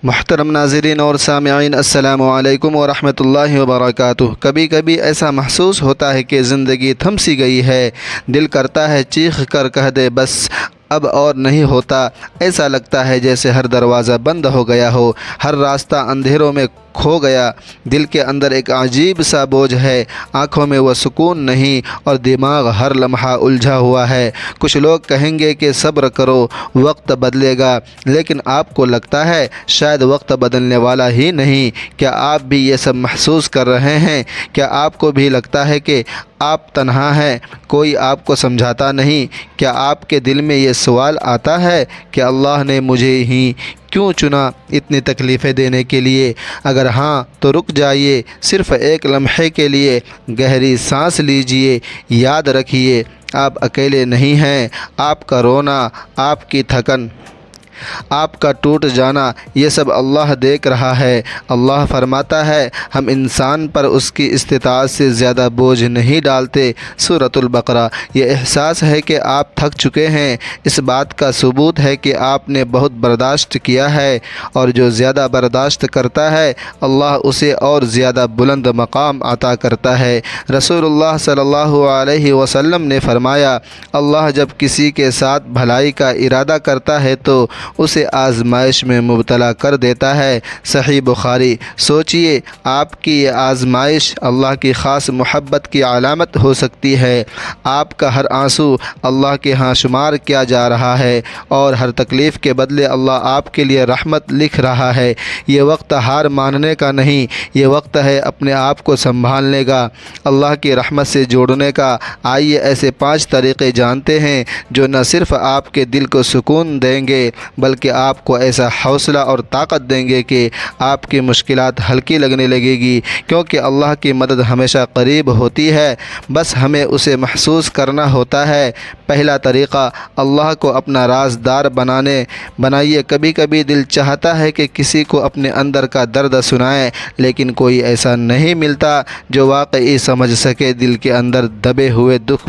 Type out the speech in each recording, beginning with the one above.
محترم ناظرین اور سامعین، السلام علیکم ورحمۃ اللہ وبرکاتہ۔ کبھی کبھی ایسا محسوس ہوتا ہے کہ زندگی تھم سی گئی ہے، دل کرتا ہے چیخ کر کہہ دے بس اب اور نہیں ہوتا۔ ایسا لگتا ہے جیسے ہر دروازہ بند ہو گیا ہو، ہر راستہ اندھیروں میں کھو گیا۔ دل کے اندر ایک عجیب سا بوجھ ہے، آنکھوں میں وہ سکون نہیں اور دماغ ہر لمحہ الجھا ہوا ہے۔ کچھ لوگ کہیں گے کہ صبر کرو، وقت بدلے گا، لیکن آپ کو لگتا ہے شاید وقت بدلنے والا ہی نہیں۔ کیا آپ بھی یہ سب محسوس کر رہے ہیں؟ کیا آپ کو بھی لگتا ہے کہ آپ تنہا ہیں، کوئی آپ کو سمجھاتا نہیں؟ کیا آپ کے دل میں یہ سوال آتا ہے کہ اللہ نے مجھے ہی کیوں چنا اتنی تکلیفیں دینے کے لیے؟ اگر ہاں تو رک جائیے، صرف ایک لمحے کے لیے گہری سانس لیجئے۔ یاد رکھیے آپ اکیلے نہیں ہیں۔ آپ کا رونا، آپ کی تھکن، آپ کا ٹوٹ جانا، یہ سب اللہ دیکھ رہا ہے۔ اللہ فرماتا ہے ہم انسان پر اس کی استطاعت سے زیادہ بوجھ نہیں ڈالتے۔ سورۃ البقرہ۔ یہ احساس ہے کہ آپ تھک چکے ہیں، اس بات کا ثبوت ہے کہ آپ نے بہت برداشت کیا ہے، اور جو زیادہ برداشت کرتا ہے اللہ اسے اور زیادہ بلند مقام عطا کرتا ہے۔ رسول اللہ صلی اللہ علیہ وسلم نے فرمایا اللہ جب کسی کے ساتھ بھلائی کا ارادہ کرتا ہے تو اسے آزمائش میں مبتلا کر دیتا ہے۔ صحیح بخاری۔ سوچئے آپ کی یہ آزمائش اللہ کی خاص محبت کی علامت ہو سکتی ہے۔ آپ کا ہر آنسو اللہ کے ہاں شمار کیا جا رہا ہے، اور ہر تکلیف کے بدلے اللہ آپ کے لیے رحمت لکھ رہا ہے۔ یہ وقت ہار ماننے کا نہیں، یہ وقت ہے اپنے آپ کو سنبھالنے کا، اللہ کی رحمت سے جوڑنے کا۔ آئیے ایسے 5 طریقے جانتے ہیں جو نہ صرف آپ کے دل کو سکون دیں گے بلکہ آپ کو ایسا حوصلہ اور طاقت دیں گے کہ آپ کی مشکلات ہلکی لگنے لگے گی، کیونکہ اللہ کی مدد ہمیشہ قریب ہوتی ہے، بس ہمیں اسے محسوس کرنا ہوتا ہے۔ پہلا طریقہ، اللہ کو اپنا رازدار بنائیے۔ کبھی کبھی دل چاہتا ہے کہ کسی کو اپنے اندر کا درد سنائیں، لیکن کوئی ایسا نہیں ملتا جو واقعی سمجھ سکے۔ دل کے اندر دبے ہوئے دکھ،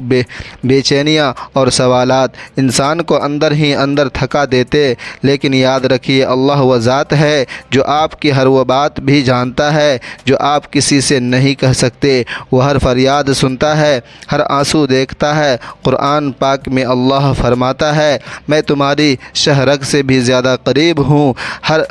بے چینیاں اور سوالات انسان کو اندر ہی اندر تھکا دیتے، لیکن یاد رکھیے اللہ وہ ذات ہے جو آپ کی ہر وہ بات بھی جانتا ہے جو آپ کسی سے نہیں کہہ سکتے۔ وہ ہر فریاد سنتا ہے، ہر آنسو دیکھتا ہے۔ قرآن پاک میں اللہ فرماتا ہے میں تمہاری شہرگ سے بھی زیادہ قریب ہوں۔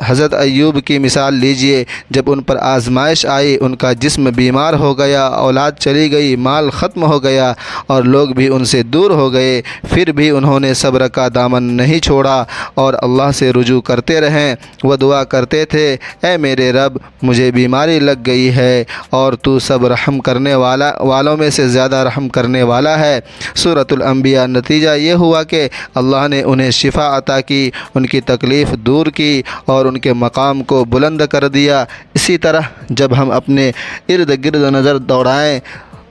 حضرت ایوب کی مثال لیجئے، جب ان پر آزمائش آئی، ان کا جسم بیمار ہو گیا، اولاد چلی گئی، مال ختم ہو گیا اور لوگ بھی ان سے دور ہو گئے، پھر بھی انہوں نے صبر کا دامن نہیں چھوڑا اور اللہ سے رجوع کرتے رہیں۔ وہ دعا کرتے تھے اے میرے رب مجھے بیماری لگ گئی ہے اور تو سب رحم کرنے والوں میں سے زیادہ رحم کرنے والا ہے۔ سورۃ الانبیاء۔ نتیجہ یہ ہوا کہ اللہ نے انہیں شفا عطا کی، ان کی تکلیف دور کی اور ان کے مقام کو بلند کر دیا۔ اسی طرح جب ہم اپنے ارد گرد نظر دوڑائیں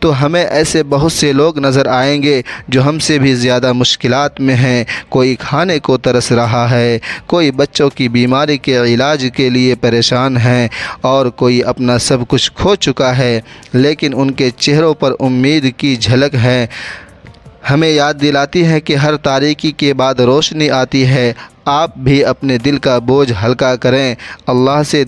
تو ہمیں ایسے بہت سے لوگ نظر آئیں گے جو ہم سے بھی زیادہ مشکلات میں ہیں۔ کوئی کھانے کو ترس رہا ہے، کوئی بچوں کی بیماری کے علاج کے لیے پریشان ہے، اور کوئی اپنا سب کچھ کھو چکا ہے، لیکن ان کے چہروں پر امید کی جھلک ہے۔ ہمیں یاد دلاتی ہے کہ ہر تاریکی کے بعد روشنی آتی ہے۔ آپ بھی اپنے دل کا بوجھ ہلکا کریں، اللہ سے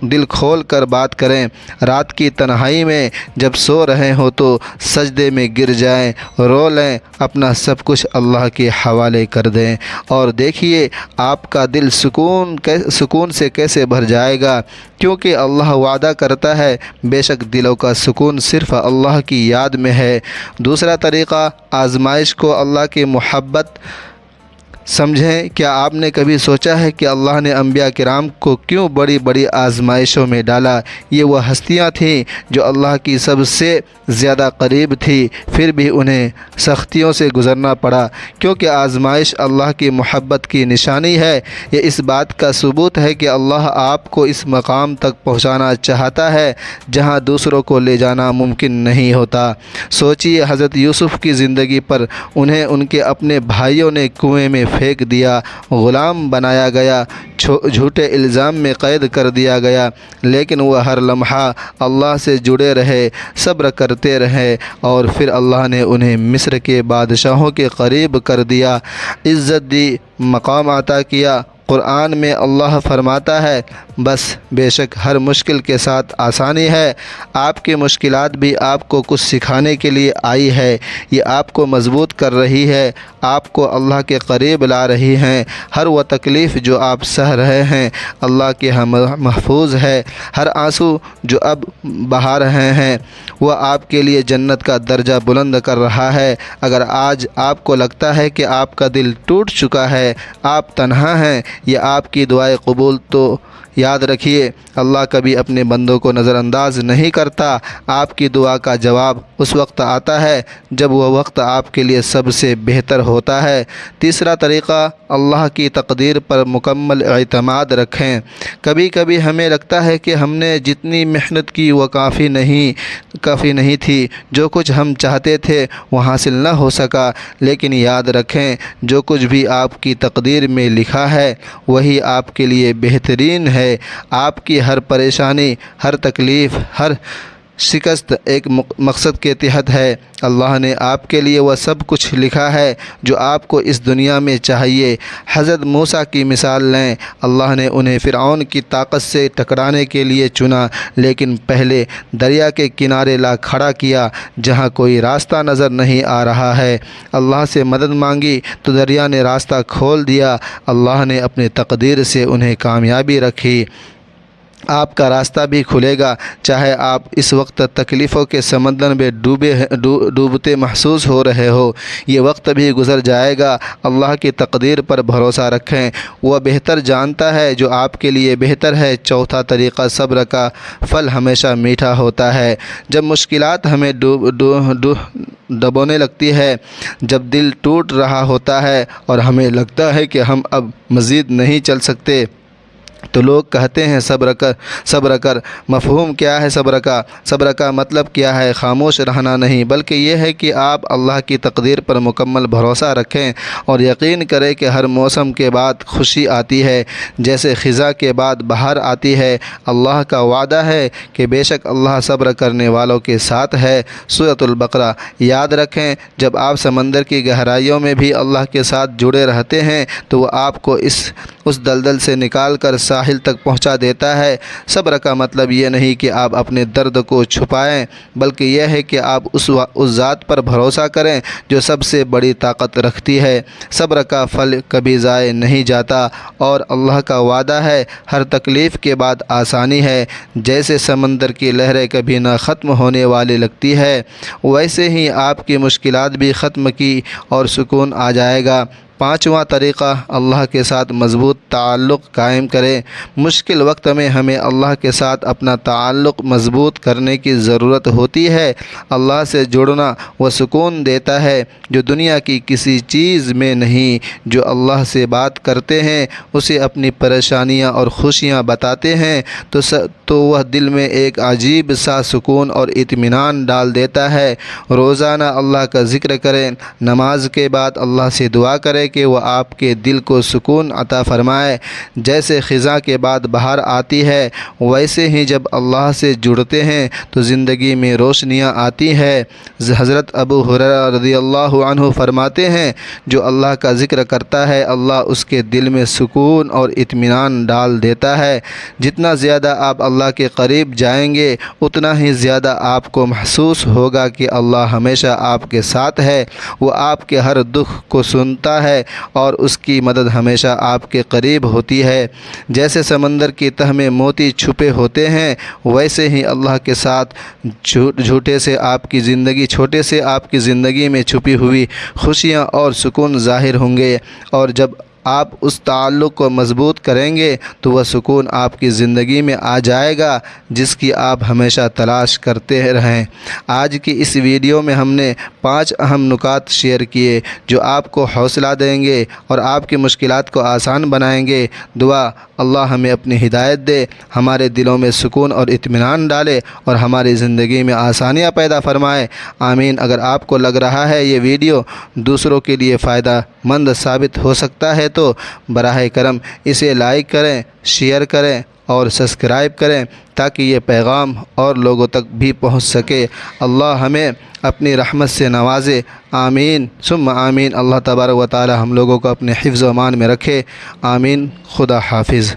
دل کھول کر بات کریں۔ رات کی تنہائی میں جب سو رہے ہوں تو سجدے میں گر جائیں، رو لیں، اپنا سب کچھ اللہ کے حوالے کر دیں، اور دیکھیے آپ کا دل سکون سے کیسے بھر جائے گا، کیونکہ اللہ وعدہ کرتا ہے بے شک دلوں کا سکون صرف اللہ کی یاد میں ہے۔ دوسرا طریقہ، آزمائش کو اللہ کی محبت سمجھیں۔ کیا آپ نے کبھی سوچا ہے کہ اللہ نے انبیاء کرام کو کیوں بڑی بڑی آزمائشوں میں ڈالا؟ یہ وہ ہستیاں تھیں جو اللہ کی سب سے زیادہ قریب تھی، پھر بھی انہیں سختیوں سے گزرنا پڑا، کیونکہ آزمائش اللہ کی محبت کی نشانی ہے۔ یہ اس بات کا ثبوت ہے کہ اللہ آپ کو اس مقام تک پہنچانا چاہتا ہے جہاں دوسروں کو لے جانا ممکن نہیں ہوتا۔ سوچئے حضرت یوسف کی زندگی پر، انہیں ان کے اپنے بھائیوں نے کنویں میں پھینک دیا، غلام بنایا گیا، جھوٹے الزام میں قید کر دیا گیا، لیکن وہ ہر لمحہ اللہ سے جڑے رہے، صبر کرتے رہے، اور پھر اللہ نے انہیں مصر کے بادشاہوں کے قریب کر دیا، عزت دی، مقام عطا کیا، قرآن میں اللہ فرماتا ہے بس بے شک ہر مشکل کے ساتھ آسانی ہے۔ آپ کی مشکلات بھی آپ کو کچھ سکھانے کے لیے آئی ہے، یہ آپ کو مضبوط کر رہی ہے، آپ کو اللہ کے قریب لا رہی ہیں۔ ہر وہ تکلیف جو آپ سہ رہے ہیں اللہ کے ہاں محفوظ ہے۔ ہر آنسو جو اب بہا رہے ہیں وہ آپ کے لیے جنت کا درجہ بلند کر رہا ہے۔ اگر آج آپ کو لگتا ہے کہ آپ کا دل ٹوٹ چکا ہے، آپ تنہا ہیں یا آپ کی دعائیں قبول، تو یاد رکھیے اللہ کبھی اپنے بندوں کو نظر انداز نہیں کرتا۔ آپ کی دعا کا جواب اس وقت آتا ہے جب وہ وقت آپ کے لیے سب سے بہتر ہوتا ہے۔ تیسرا طریقہ، اللہ کی تقدیر پر مکمل اعتماد رکھیں۔ کبھی کبھی ہمیں لگتا ہے کہ ہم نے جتنی محنت کی وہ کافی نہیں تھی، جو کچھ ہم چاہتے تھے وہ حاصل نہ ہو سکا، لیکن یاد رکھیں جو کچھ بھی آپ کی تقدیر میں لکھا ہے وہی آپ کے لیے بہترین ہے۔ آپ کی ہر پریشانی، ہر تکلیف، ہر شکست ایک مقصد کے تحت ہے۔ اللہ نے آپ کے لیے وہ سب کچھ لکھا ہے جو آپ کو اس دنیا میں چاہیے۔ حضرت موسیٰ کی مثال لیں، اللہ نے انہیں فرعون کی طاقت سے ٹکرانے کے لیے چنا، لیکن پہلے دریا کے کنارے لا کھڑا کیا جہاں کوئی راستہ نظر نہیں آ رہا ہے۔ اللہ سے مدد مانگی تو دریا نے راستہ کھول دیا۔ اللہ نے اپنے تقدیر سے انہیں کامیابی رکھی۔ آپ کا راستہ بھی کھلے گا، چاہے آپ اس وقت تکلیفوں کے سمندر میں ڈوبتے محسوس ہو رہے ہو۔ یہ وقت بھی گزر جائے گا۔ اللہ کی تقدیر پر بھروسہ رکھیں، وہ بہتر جانتا ہے جو آپ کے لیے بہتر ہے۔ چوتھا طریقہ، صبر کا پھل ہمیشہ میٹھا ہوتا ہے۔ جب مشکلات ہمیں ڈبونے لگتی ہے، جب دل ٹوٹ رہا ہوتا ہے اور ہمیں لگتا ہے کہ ہم اب مزید نہیں چل سکتے، تو لوگ کہتے ہیں صبر کر۔ مفہوم کیا ہے صبر کا مطلب کیا ہے؟ خاموش رہنا نہیں، بلکہ یہ ہے کہ آپ اللہ کی تقدیر پر مکمل بھروسہ رکھیں اور یقین کریں کہ ہر موسم کے بعد خوشی آتی ہے، جیسے خزاں کے بعد بہار آتی ہے۔ اللہ کا وعدہ ہے کہ بے شک اللہ صبر کرنے والوں کے ساتھ ہے۔ سورۃ البقرہ۔ یاد رکھیں جب آپ سمندر کی گہرائیوں میں بھی اللہ کے ساتھ جڑے رہتے ہیں تو وہ آپ کو اس دلدل سے نکال کر ساحل تک پہنچا دیتا ہے۔ صبر کا مطلب یہ نہیں کہ آپ اپنے درد کو چھپائیں، بلکہ یہ ہے کہ آپ اس ذات پر بھروسہ کریں جو سب سے بڑی طاقت رکھتی ہے۔ صبر کا پھل کبھی ضائع نہیں جاتا، اور اللہ کا وعدہ ہے ہر تکلیف کے بعد آسانی ہے۔ جیسے سمندر کی لہریں کبھی نہ ختم ہونے والی لگتی ہے، ویسے ہی آپ کی مشکلات بھی ختم کی اور سکون آ جائے گا۔ پانچواں طریقہ، اللہ کے ساتھ مضبوط تعلق قائم کریں۔ مشکل وقت میں ہمیں اللہ کے ساتھ اپنا تعلق مضبوط کرنے کی ضرورت ہوتی ہے۔ اللہ سے جڑنا وہ سکون دیتا ہے جو دنیا کی کسی چیز میں نہیں۔ جو اللہ سے بات کرتے ہیں، اسے اپنی پریشانیاں اور خوشیاں بتاتے ہیں تو وہ دل میں ایک عجیب سا سکون اور اطمینان ڈال دیتا ہے۔ روزانہ اللہ کا ذکر کریں، نماز کے بعد اللہ سے دعا کریں کہ وہ آپ کے دل کو سکون عطا فرمائے۔ جیسے خزاں کے بعد بہار آتی ہے، ویسے ہی جب اللہ سے جڑتے ہیں تو زندگی میں روشنیاں آتی ہیں۔ حضرت ابو ہریرہ رضی اللہ عنہ فرماتے ہیں، جو اللہ کا ذکر کرتا ہے اللہ اس کے دل میں سکون اور اطمینان ڈال دیتا ہے۔ جتنا زیادہ آپ اللہ کے قریب جائیں گے اتنا ہی زیادہ آپ کو محسوس ہوگا کہ اللہ ہمیشہ آپ کے ساتھ ہے۔ وہ آپ کے ہر دکھ کو سنتا ہے اور اس کی مدد ہمیشہ آپ کے قریب ہوتی ہے۔ جیسے سمندر کی تہ میں موتی چھپے ہوتے ہیں، ویسے ہی اللہ کے ساتھ چھوٹے سے آپ کی زندگی میں چھپی ہوئی خوشیاں اور سکون ظاہر ہوں گے، اور جب آپ اس تعلق کو مضبوط کریں گے تو وہ سکون آپ کی زندگی میں آ جائے گا جس کی آپ ہمیشہ تلاش کرتے رہیں۔ آج کی اس ویڈیو میں ہم نے 5 اہم نکات شیئر کیے جو آپ کو حوصلہ دیں گے اور آپ کی مشکلات کو آسان بنائیں گے۔ دعا اللہ ہمیں اپنی ہدایت دے، ہمارے دلوں میں سکون اور اطمینان ڈالے اور ہماری زندگی میں آسانیاں پیدا فرمائے۔ آمین۔ اگر آپ کو لگ رہا ہے یہ ویڈیو دوسروں کے لیے فائدہ مند ثابت ہو سکتا ہے تو براہ کرم اسے لائک کریں، شیئر کریں اور سبسکرائب کریں تاکہ یہ پیغام اور لوگوں تک بھی پہنچ سکے۔ اللہ ہمیں اپنی رحمت سے نوازے، آمین ثم آمین۔ اللہ تبارک و تعالی ہم لوگوں کو اپنے حفظ و امان میں رکھے، آمین۔ خدا حافظ۔